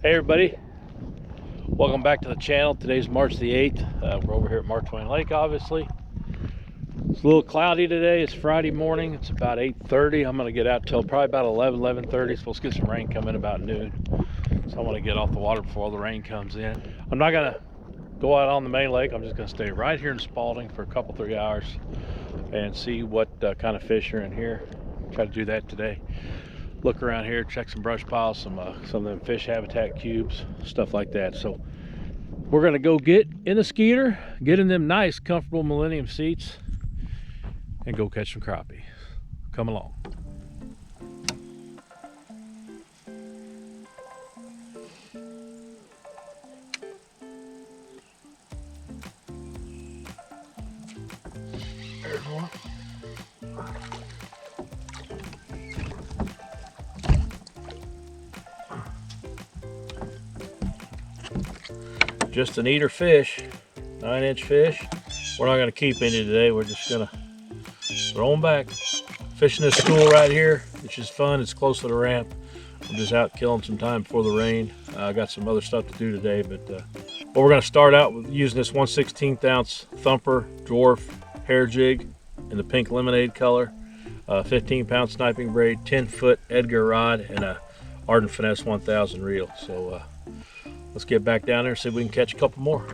Hey everybody, welcome back to the channel. Today's March the 8th. We're over here at Twain Lake, obviously. It's a little cloudy today. It's Friday morning. It's about 8:30. I'm going to get out till probably about 11:30. Supposed to get some rain coming about noon. So I want to get off the water before all the rain comes in. I'm not going to go out on the main lake. I'm just going to stay right here in Spalding for a couple, 3 hours and see what kind of fish are in here. Try to do that today. Look around here, check some brush piles, some of them fish habitat cubes, stuff like that. So we're gonna go get in the skeeter, get in them nice, comfortable Millennium seats, and go catch some crappie. Come along. There's one. Just an eater fish, 9-inch fish. We're not gonna keep any today. We're just gonna throw them back. Fishing this school right here, which is fun. It's close to the ramp. I'm just out killing some time before the rain. I got some other stuff to do today, but we're gonna start out with using this 1/16 ounce thumper dwarf hair jig in the pink lemonade color, 15-pound Snipping Braid, 10-foot Edgar rod, and a Ardent Finesse 1000 reel. So let's get back down there and see if we can catch a couple more.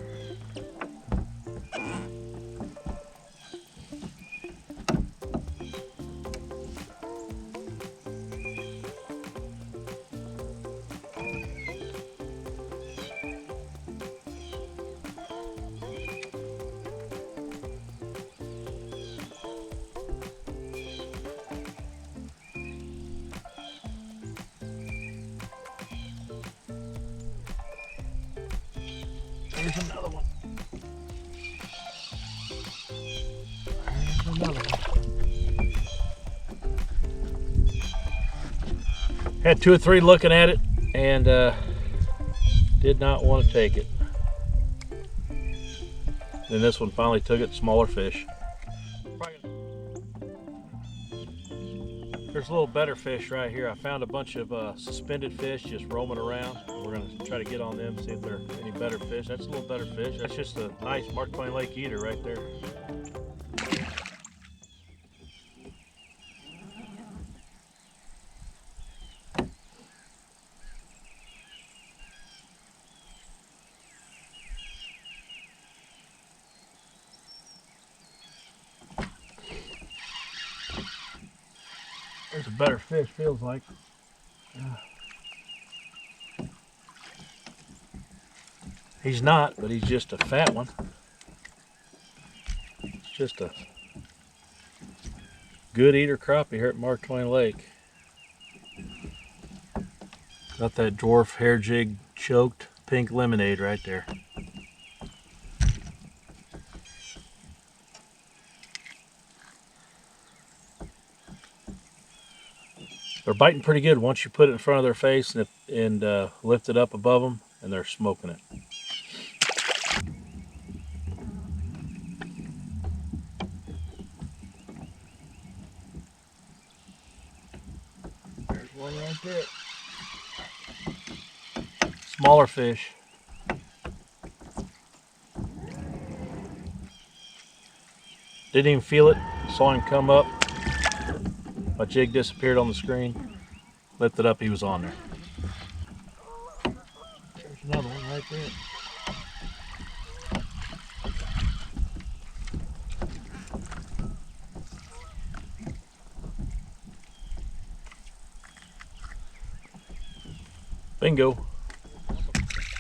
There's another one. There's another one. Had 2 or 3 looking at it and did not want to take it. Then this one finally took it, smaller fish. There's a little better fish right here. I found a bunch of suspended fish just roaming around. We're going to try to get on them, see if there are any better fish. That's a little better fish. That's just a nice Twain Lake eater right there. There's a better fish, feels like. He's not, but he's just a fat one. It's just a good eater crappie here at Twain Lake. Got that dwarf hair jig choked pink lemonade right there. They're biting pretty good once you put it in front of their face and lift it up above them, and they're smoking it. There's one right there. Smaller fish. Didn't even feel it. Saw him come up. My jig disappeared on the screen. Lifted up, he was on there. There's another one right there. Bingo.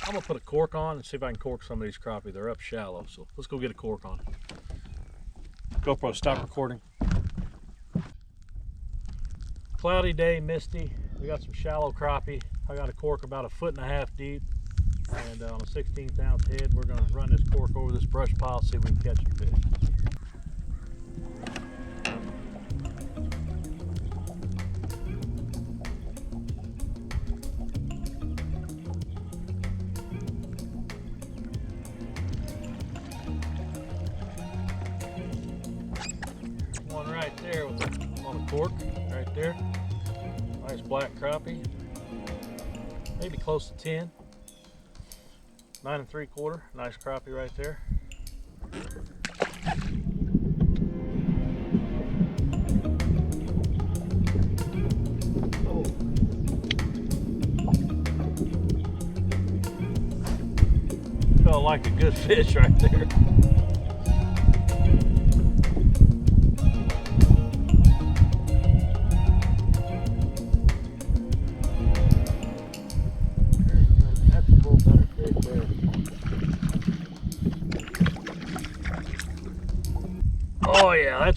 I'm gonna put a cork on and see if I can cork some of these crappie. They're up shallow, so let's go get a cork on. GoPro, stop recording. Cloudy day, misty. We got some shallow crappie. I got a cork about 1.5 foot deep, and on a 16th ounce head, we're going to run this cork over this brush pile, see if we can catch a fish. One right there with on a cork, right there. Nice black crappie, maybe close to 10. 9 3/4, nice crappie right there. Oh. Felt like a good fish right there. That's a little better fish there. Oh yeah,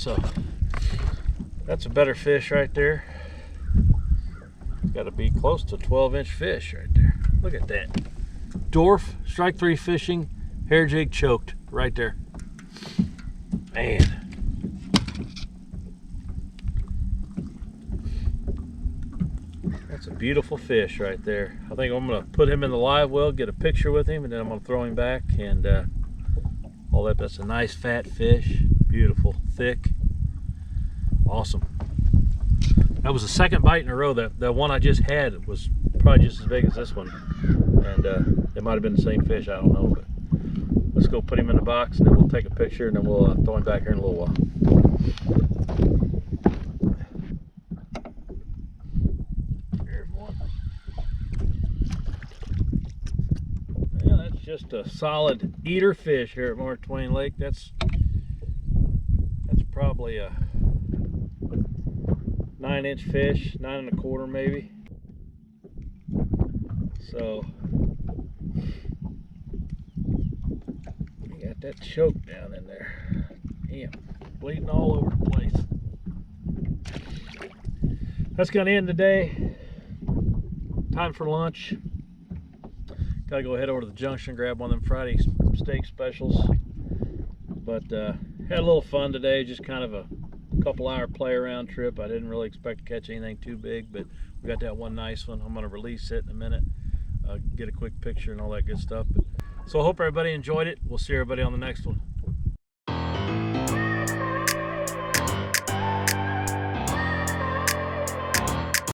that's a better fish right there. Got to be close to 12-inch fish right there. Look at that. Dwarf, strike 3 fishing, hair jig choked right there. Man. That's a beautiful fish right there. I think I'm going to put him in the live well, get a picture with him, and then I'm going to throw him back. And all that. That's a nice fat fish. Beautiful, thick. Awesome. That was the second bite in a row. The one I just had was probably just as big as this one. And it might have been the same fish, I don't know. But let's go put him in the box, and then we'll take a picture, and then we'll throw him back here in a little while. There's one. Yeah, that's just a solid eater fish here at Twain Lake. That's probably a 9-inch fish, 9 1/4 maybe. So you got that choke down in there. Damn, bleeding all over the place. That's gonna end the day. Time for lunch. Gotta go head over to the junction, grab one of them Friday steak specials. But had a little fun today, just kind of a couple-hour play around trip. I didn't really expect to catch anything too big, but we got that one nice one. I'm going to release it in a minute, get a quick picture and all that good stuff. So I hope everybody enjoyed it. We'll see everybody on the next one.